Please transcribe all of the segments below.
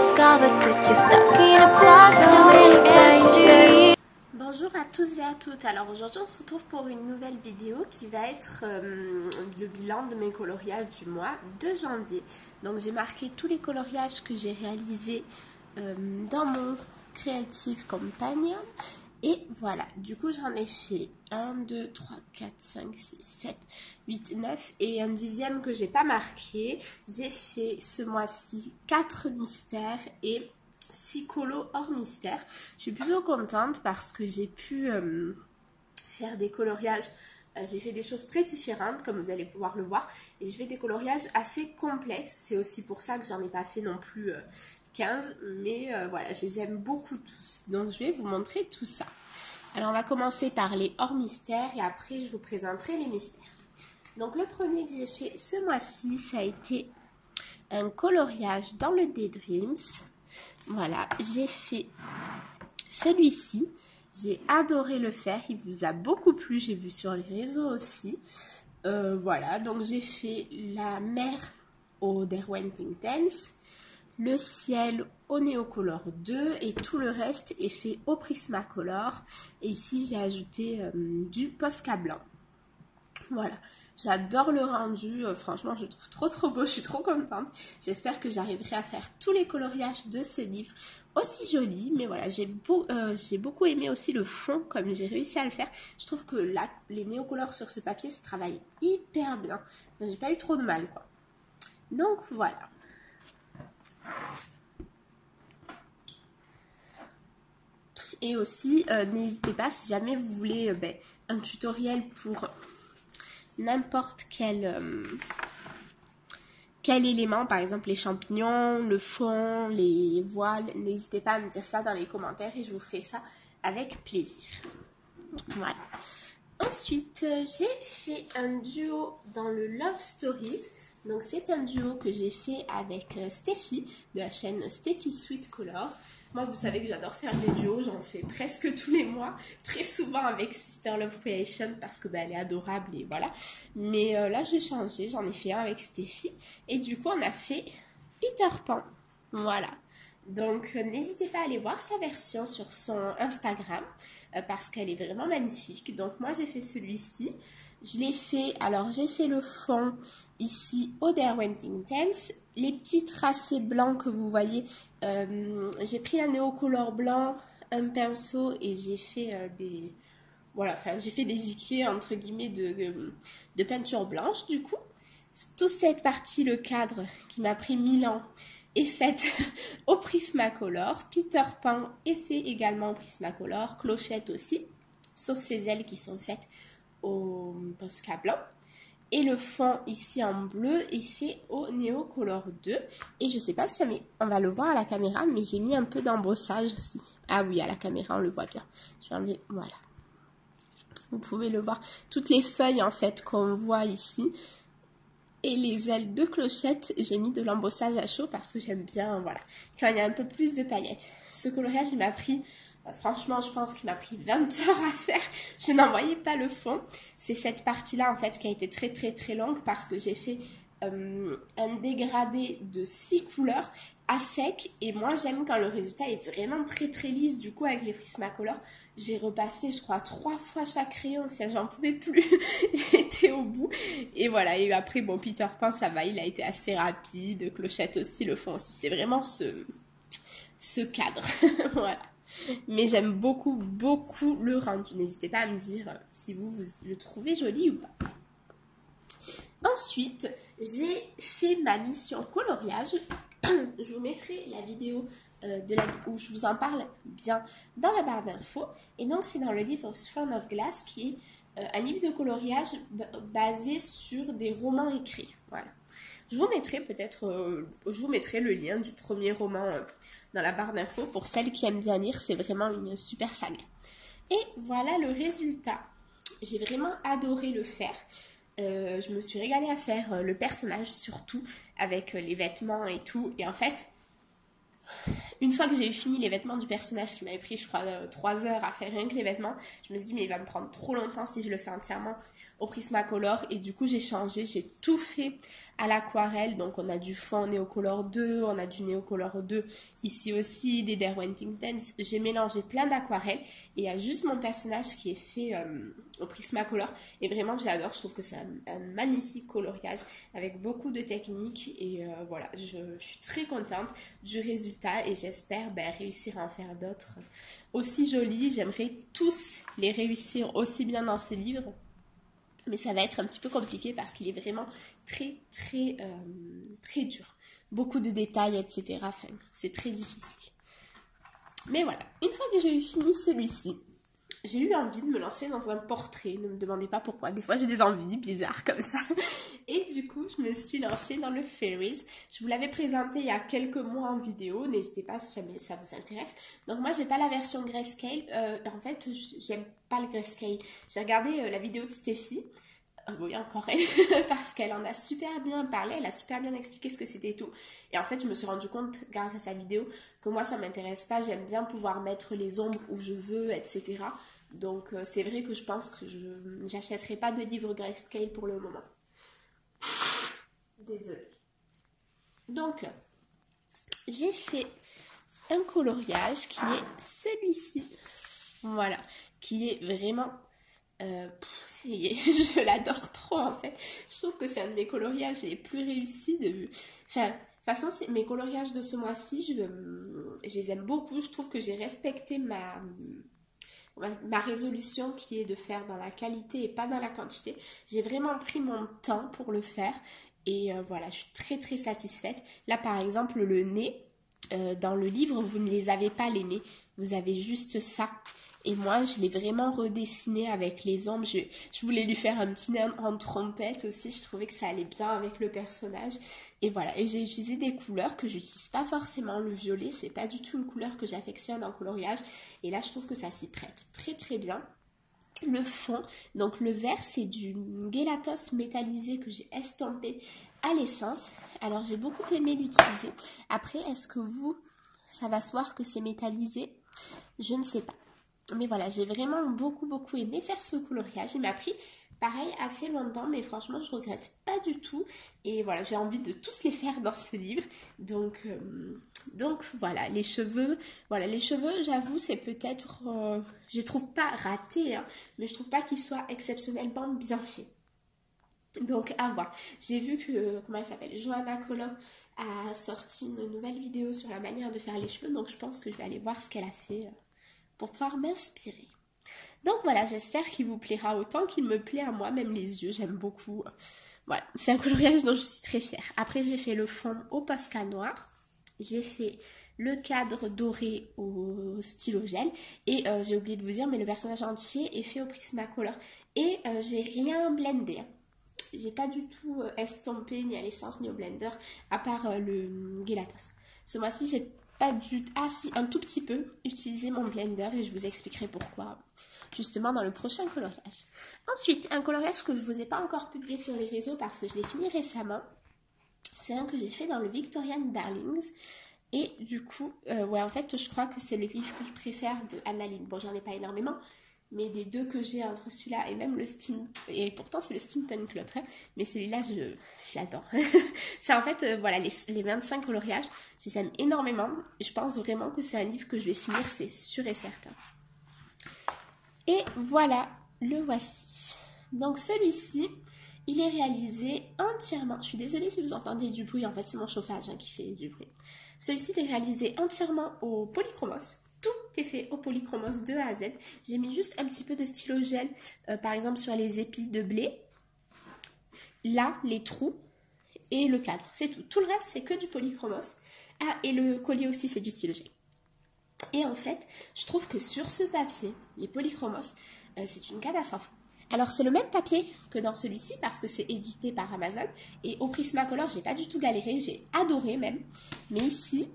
discovered that you're stuck in a box doing anything. Bonjour à tous et à toutes. Alors aujourd'hui on se retrouve pour une nouvelle vidéo qui va être le bilan de mes coloriages du mois de janvier. Donc j'ai marqué tous les coloriages que j'ai réalisés dans mon Creative Companion. Et voilà, du coup j'en ai fait 1, 2, 3, 4, 5, 6, 7, 8, 9 et un dixième que j'ai pas marqué. J'ai fait ce mois-ci 4 mystères et 6 colos hors mystère. Je suis plutôt contente parce que j'ai pu faire des coloriages. J'ai fait des choses très différentes comme vous allez pouvoir le voir. Et j'ai fait des coloriages assez complexes. C'est aussi pour ça que j'en ai pas fait non plus 15. Mais voilà, je les aime beaucoup tous. Donc je vais vous montrer tout ça. Alors on va commencer par les hors mystères et après je vous présenterai les mystères. Donc le premier que j'ai fait ce mois-ci, ça a été un coloriage dans le Daydreams. Voilà, j'ai fait celui-ci. J'ai adoré le faire. Il vous a beaucoup plu. J'ai vu sur les réseaux aussi. Voilà, donc j'ai fait la mer au Derwent's Dance, le ciel au Neocolor 2 et tout le reste est fait au Prismacolor. Et ici, j'ai ajouté du Posca blanc. Voilà. J'adore le rendu, franchement je le trouve trop beau, je suis trop contente. J'espère que j'arriverai à faire tous les coloriages de ce livre aussi jolis. Mais voilà, j'ai beaucoup aimé aussi le fond comme j'ai réussi à le faire. Je trouve que là, les néocolores sur ce papier se travaillent hyper bien. J'ai pas eu trop de mal quoi. Donc voilà. Et aussi, n'hésitez pas si jamais vous voulez un tutoriel pour n'importe quel élément, par exemple les champignons, le fond, les voiles, n'hésitez pas à me dire ça dans les commentaires et je vous ferai ça avec plaisir. Voilà. Ensuite, j'ai fait un duo dans le Love Stories. Donc c'est un duo que j'ai fait avec Steffi de la chaîne Steffi Sweet Colors. Moi, vous savez que j'adore faire des duos, j'en fais presque tous les mois, très souvent avec Sister Love Creation parce que elle est adorable et voilà. Mais là, j'ai changé, j'en ai fait un avec Steffi et du coup, on a fait Peter Pan. Voilà. Donc, n'hésitez pas à aller voir sa version sur son Instagram parce qu'elle est vraiment magnifique. Donc, moi, j'ai fait celui-ci. Je l'ai fait, alors j'ai fait le fond ici au Derwent's Dance. Les petits tracés blancs que vous voyez, j'ai pris un néocolor blanc, un pinceau et j'ai fait j'ai fait des giclées entre guillemets de peinture blanche. Du coup, toute cette partie, le cadre qui m'a pris 1000 ans, est faite au Prismacolor. Peter Pan est fait également au Prismacolor, Clochette aussi, sauf ses ailes qui sont faites au Posca blanc. Et le fond ici en bleu est fait au Neocolor 2. Et je sais pas si on va le voir à la caméra, mais j'ai mis un peu d'embossage aussi. Ah oui, à la caméra, on le voit bien. Je vais enlever, voilà. Vous pouvez le voir. Toutes les feuilles en fait qu'on voit ici. Et les ailes de clochette, j'ai mis de l'embossage à chaud parce que j'aime bien, voilà, quand il y a un peu plus de paillettes. Ce coloriage, il m'a pris... Franchement, je pense qu'il m'a pris 20 heures à faire. Je n'en voyais pas le fond. C'est cette partie-là, en fait, qui a été très longue parce que j'ai fait un dégradé de 6 couleurs à sec. Et moi, j'aime quand le résultat est vraiment très lisse. Du coup, avec les Prismacolor, j'ai repassé, je crois, 3 fois chaque crayon. Enfin, j'en pouvais plus. J'étais au bout. Et voilà. Et après, bon, Peter Pan, ça va. Il a été assez rapide. Clochette aussi, le fond aussi. C'est vraiment ce cadre. Voilà. Mais j'aime beaucoup le rendu. N'hésitez pas à me dire si vous le trouvez joli ou pas. Ensuite, j'ai fait ma mission coloriage. Je vous mettrai la vidéo où je vous en parle bien dans la barre d'infos. Et donc, c'est dans le livre Throne of Glass qui est un livre de coloriage basé sur des romans écrits. Voilà. Je vous mettrai le lien du premier roman dans la barre d'infos pour celles qui aiment bien lire. C'est vraiment une super saga. Et voilà le résultat. J'ai vraiment adoré le faire. Je me suis régalée à faire le personnage surtout avec les vêtements et tout. Et en fait, une fois que j'ai fini les vêtements du personnage qui m'avait pris, je crois, 3 heures à faire rien que les vêtements, je me suis dit, mais il va me prendre trop longtemps si je le fais entièrement au Prismacolor et du coup j'ai changé, j'ai tout fait à l'aquarelle. Donc on a du fond Neocolor 2, on a du Neocolor 2 ici aussi, des Derwent Intense. J'ai mélangé plein d'aquarelles et il y a juste mon personnage qui est fait au Prismacolor et vraiment j'adore, je trouve que c'est un magnifique coloriage avec beaucoup de techniques et voilà, je suis très contente du résultat et j'espère réussir à en faire d'autres aussi jolis. J'aimerais tous les réussir aussi bien dans ces livres. Mais ça va être un petit peu compliqué parce qu'il est vraiment très dur. Beaucoup de détails, etc. Enfin, c'est très difficile. Mais voilà, une fois que j'ai eu fini celui-ci, j'ai eu envie de me lancer dans un portrait. Ne me demandez pas pourquoi. Des fois, j'ai des envies bizarres comme ça. Et du coup, je me suis lancée dans le Fairies. Je vous l'avais présenté il y a quelques mois en vidéo. N'hésitez pas si jamais ça vous intéresse. Donc moi, j'ai pas la version grayscale. En fait, j'aime pas le grayscale. J'ai regardé la vidéo de Steffi. Oui, encore elle, parce qu'elle en a super bien parlé, elle a super bien expliqué ce que c'était et tout. Et en fait, je me suis rendu compte, grâce à sa vidéo, que moi, ça m'intéresse pas. J'aime bien pouvoir mettre les ombres où je veux, etc. Donc, c'est vrai que je pense que je n'achèterai pas de livre grayscale pour le moment. Désolée. Donc, j'ai fait un coloriage qui est celui-ci. Voilà, qui est vraiment... je l'adore trop en fait. Je trouve que c'est un de mes coloriages les plus réussis Enfin, de toute façon, mes coloriages de ce mois-ci, je les aime beaucoup. Je trouve que j'ai respecté ma résolution qui est de faire dans la qualité et pas dans la quantité. J'ai vraiment pris mon temps pour le faire et voilà, je suis très satisfaite. Là par exemple, le nez, dans le livre, vous ne les avez pas les nez, vous avez juste ça. Et moi, je l'ai vraiment redessiné avec les ombres. Je voulais lui faire un petit nez en trompette aussi. Je trouvais que ça allait bien avec le personnage. Et voilà. Et j'ai utilisé des couleurs que j'utilise pas forcément. Le violet, c'est pas du tout une couleur que j'affectionne en coloriage. Et là, je trouve que ça s'y prête très bien. Le fond, donc le vert, c'est du Gelatos métallisé que j'ai estompé à l'essence. Alors, j'ai beaucoup aimé l'utiliser. Après, est-ce que ça va se voir que c'est métallisé? Je ne sais pas. Mais voilà, j'ai vraiment beaucoup aimé faire ce coloriage. Il m'a pris, pareil, assez longtemps, mais franchement, je regrette pas du tout. Et voilà, j'ai envie de tous les faire dans ce livre. Donc voilà, les cheveux, j'avoue, c'est peut-être, je les trouve pas ratés, hein, mais je trouve pas qu'ils soient exceptionnellement bien faits. Donc à voir. J'ai vu que, comment elle s'appelle, Johanna Colom a sorti une nouvelle vidéo sur la manière de faire les cheveux. Donc je pense que je vais aller voir ce qu'elle a fait pour pouvoir m'inspirer. Donc voilà, j'espère qu'il vous plaira autant qu'il me plaît à moi, même les yeux, j'aime beaucoup. Voilà, c'est un coloriage dont je suis très fière. Après, j'ai fait le fond au Posca noir. J'ai fait le cadre doré au stylo gel. Et j'ai oublié de vous dire, mais le personnage entier est fait au Prismacolor. Et j'ai rien blendé. J'ai pas du tout estompé ni à l'essence ni au blender, à part le Gelatos. Ce mois-ci, j'ai pas du tout, un tout petit peu utiliser mon blender et je vous expliquerai pourquoi justement dans le prochain coloriage. Ensuite, un coloriage que je vous ai pas encore publié sur les réseaux parce que je l'ai fini récemment. C'est un que j'ai fait dans le Victorian Darlings et du coup, ouais, en fait, je crois que c'est le livre que je préfère de Annaline. Bon, j'en ai pas énormément, mais des deux que j'ai entre celui-là et même le steam, et pourtant c'est le steampunk l'autre, hein, mais celui-là j'adore. Enfin en fait voilà, les 25 coloriages, je les aime énormément. Je pense vraiment que c'est un livre que je vais finir, c'est sûr et certain. Et voilà, le voici. Donc celui-ci, il est réalisé entièrement, je suis désolée si vous entendez du bruit, en fait c'est mon chauffage qui fait du bruit. Celui-ci est réalisé entièrement au polychromos. Tout est fait au polychromos de A à Z. J'ai mis juste un petit peu de stylo gel, par exemple sur les épis de blé. Là, les trous et le cadre. C'est tout. Tout le reste, c'est que du polychromos. Ah, et le collier aussi, c'est du stylo gel. Et en fait, je trouve que sur ce papier, les polychromos, c'est une catastrophe. Alors, c'est le même papier que dans celui-ci parce que c'est édité par Amazon. Et au Prismacolor, j'ai pas du tout galéré. J'ai adoré même. Mais ici...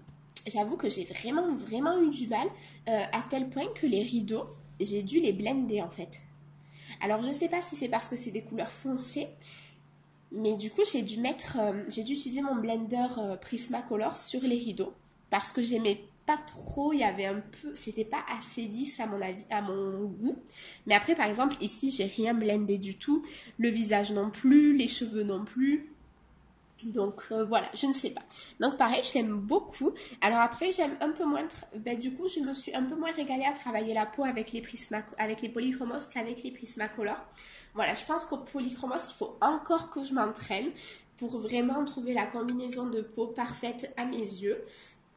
J'avoue que j'ai vraiment eu du mal, à tel point que les rideaux, j'ai dû les blender en fait. Alors je sais pas si c'est parce que c'est des couleurs foncées, mais du coup j'ai dû utiliser mon blender Prismacolor sur les rideaux, parce que j'aimais pas trop, il y avait un peu, c'était pas assez lisse à mon avis, à mon goût. Mais après, par exemple, ici, j'ai rien blendé du tout. Le visage non plus, les cheveux non plus. Donc voilà, je ne sais pas. Donc pareil, je l'aime beaucoup. Alors après, j'aime un peu moins, du coup, je me suis un peu moins régalée à travailler la peau avec les polychromos qu'avec les Prismacolor. Voilà, je pense qu'au polychromos, il faut encore que je m'entraîne pour vraiment trouver la combinaison de peau parfaite à mes yeux.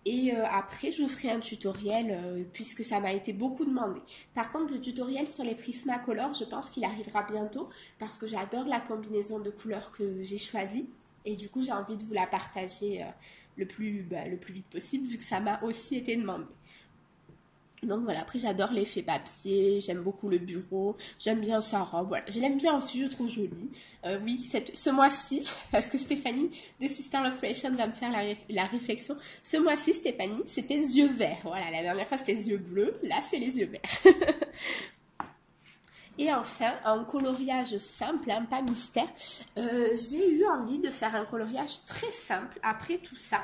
Et après, je vous ferai un tutoriel puisque ça m'a été beaucoup demandé. Par contre, le tutoriel sur les Prismacolor, je pense qu'il arrivera bientôt parce que j'adore la combinaison de couleurs que j'ai choisie. Et du coup, j'ai envie de vous la partager le plus vite possible vu que ça m'a aussi été demandé. Donc voilà, après j'adore l'effet papier, j'aime beaucoup le bureau, j'aime bien sa robe, voilà. Je l'aime bien aussi, je trouve jolie. Oui, ce mois-ci, parce que Stéphanie de Sister Love Creation va me faire la réflexion, ce mois-ci Stéphanie, c'était les yeux verts. Voilà, la dernière fois c'était les yeux bleus, là c'est les yeux verts. Et enfin, un coloriage simple, hein, pas mystère. J'ai eu envie de faire un coloriage très simple après tout ça.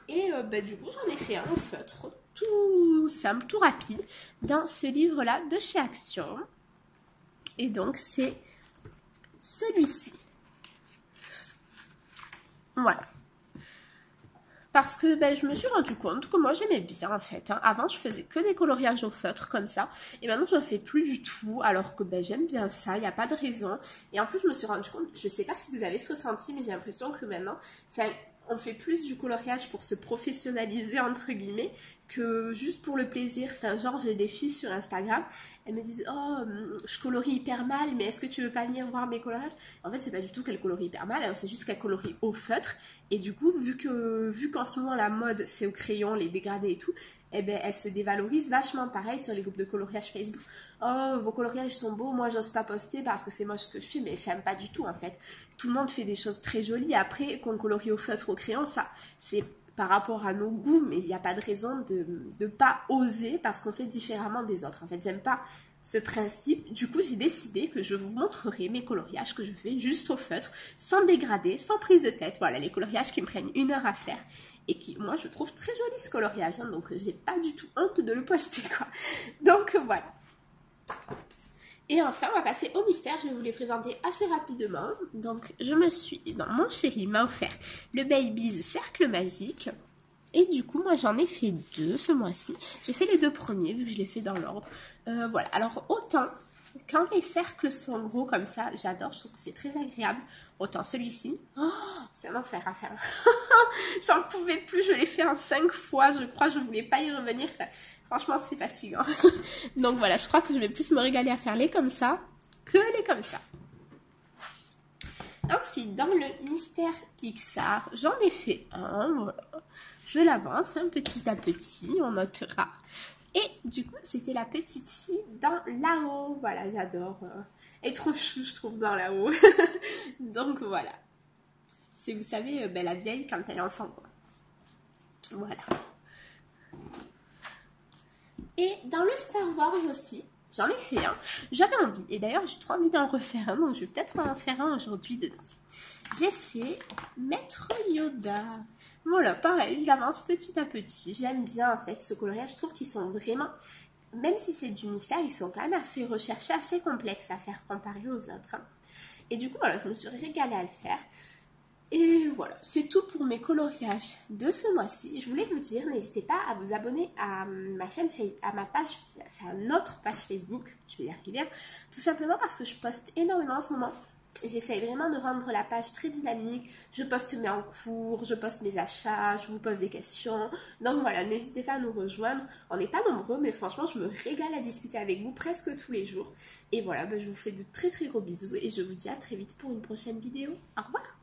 Et du coup, j'en ai fait un au feutre, tout simple, tout rapide, dans ce livre-là de chez Action. Et donc, c'est celui-ci. Voilà. Parce que je me suis rendu compte que moi j'aimais bien en fait. Hein. Avant je faisais que des coloriages au feutre comme ça. Et maintenant j'en fais plus du tout. Alors que j'aime bien ça, il n'y a pas de raison. Et en plus je me suis rendu compte, je ne sais pas si vous avez ce ressenti, mais j'ai l'impression que maintenant, on fait plus du coloriage pour se professionnaliser entre guillemets que juste pour le plaisir. Enfin genre j'ai des filles sur Instagram, elles me disent oh je colorie hyper mal mais est-ce que tu veux pas venir voir mes coloriages? En fait c'est pas du tout qu'elles colorient hyper mal, hein, c'est juste qu'elles colorient au feutre. Et du coup vu qu'en ce moment la mode c'est au crayon, les dégradés et tout, elles se dévalorisent vachement. Pareil sur les groupes de coloriage Facebook. Oh vos coloriages sont beaux, moi j'ose pas poster parce que c'est moche ce que je fais, mais pas du tout en fait. Tout le monde fait des choses très jolies. Après qu'on colorie au feutre, au crayon, ça c'est par rapport à nos goûts, mais il n'y a pas de raison de ne pas oser parce qu'on fait différemment des autres. En fait, j'aime pas ce principe. Du coup, j'ai décidé que je vous montrerai mes coloriages que je fais juste au feutre, sans dégradé, sans prise de tête. Voilà, les coloriages qui me prennent 1 heure à faire et qui, moi, je trouve très joli ce coloriage. Hein, donc, j'ai pas du tout honte de le poster, quoi. Donc, voilà. Et enfin, on va passer au mystère. Je vais vous les présenter assez rapidement. Donc, mon chéri m'a offert le Baby's Cercle Magique. Et du coup, moi, j'en ai fait 2 ce mois-ci. J'ai fait les 2 premiers, vu que je les fais dans l'ordre. Voilà. Alors, autant, quand les cercles sont gros comme ça, j'adore. Je trouve que c'est très agréable. Autant celui-ci, oh, c'est un enfer à faire. J'en pouvais plus. Je l'ai fait en 5 fois. Je crois, je voulais pas y revenir. Enfin, franchement, c'est fatigant. Donc voilà, je crois que je vais plus me régaler à faire les comme ça que les comme ça. Ensuite, dans le mystère Pixar, j'en ai fait un. Voilà. Je l'avance petit à petit, on notera. Et du coup, c'était la petite fille dans là-haut. Voilà, j'adore. Elle est trop chou, je trouve, dans là-haut. Donc voilà. C'est, vous savez, la vieille quand elle est enfant, quoi. Voilà. Et dans le Star Wars aussi, j'en ai fait un. J'avais envie, et d'ailleurs j'ai trop envie d'en refaire un, donc je vais peut-être en faire un aujourd'hui dedans. J'ai fait Maître Yoda. Voilà, pareil, je l'avance petit à petit. J'aime bien en fait ce coloriage. Je trouve qu'ils sont vraiment, même si c'est du mystère, ils sont quand même assez recherchés, assez complexes à faire comparé aux autres. Hein. Et du coup, voilà, je me suis régalée à le faire. Et voilà, c'est tout pour mes coloriages de ce mois-ci. Je voulais vous dire, n'hésitez pas à vous abonner à ma chaîne, à ma page, enfin notre page Facebook, je vais y arriver, tout simplement parce que je poste énormément en ce moment. J'essaye vraiment de rendre la page très dynamique. Je poste mes en cours, je poste mes achats, je vous pose des questions. Donc voilà, n'hésitez pas à nous rejoindre. On n'est pas nombreux, mais franchement, je me régale à discuter avec vous presque tous les jours. Et voilà, je vous fais de très très gros bisous et je vous dis à très vite pour une prochaine vidéo. Au revoir!